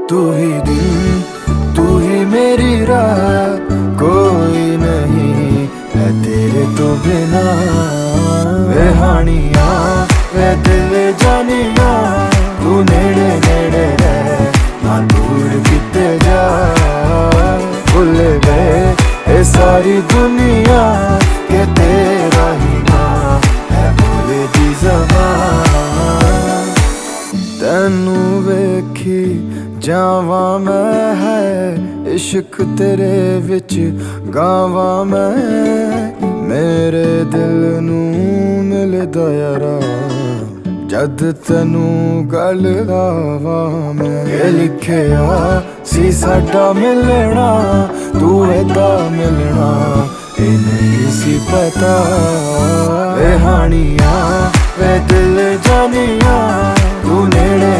तू ही दिन, तू ही मेरी राह, कोई नहीं है तेरे तो बिना। वे हानिया वे दिल जानिया, तू नेड़े नेड़े रह ना दूर किते जा। भुल गए ये सारी दुनिया के तेरा ही ना है भोले दी ज़बान। तैनू वेखी जावा मैं है इश्क तेरे विच गावा मैं। मेरे दिल नू मिलदा यारा जद तैनू गल लावा मैं। ये लिखिया सी साडा मिलना, तू एदा मिलना ये नहीं सी पता। वे हानिया वे दिल जानिया, तू नेड़े